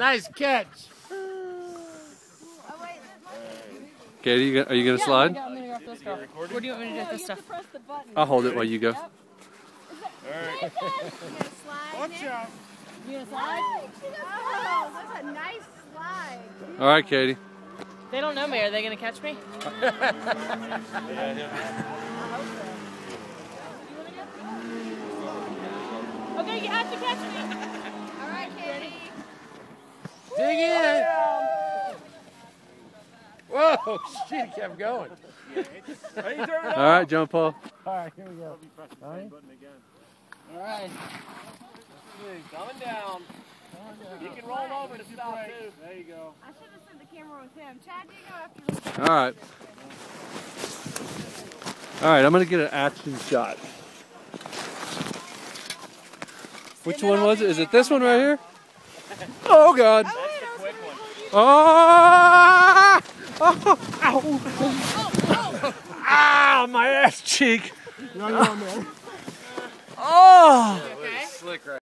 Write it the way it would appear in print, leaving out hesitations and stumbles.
Nice catch. Katie, are you going to slide? I'm gonna go after this girl. Where do you want me to do with this stuff? I'll hold it while you go. All right. Watch out. You gonna slide? Oh, that's a nice slide. All right, Katie. They don't know me. Are they gonna catch me? Okay, you have to catch me. All right, Katie. Dig in. Whoa, shit, kept going. All right, John Paul. All right, here we go. All right. All right. Coming down. You can roll over to stop too. There you go. I should have sent the camera with him. Chad, you go after All right. All right, I'm going to get an action shot. Which one was it? Is it this one right here? Oh, God. That's the quick one. Oh! Oh! Ow, my ass cheek. No, man. Oh! Okay. Slick right.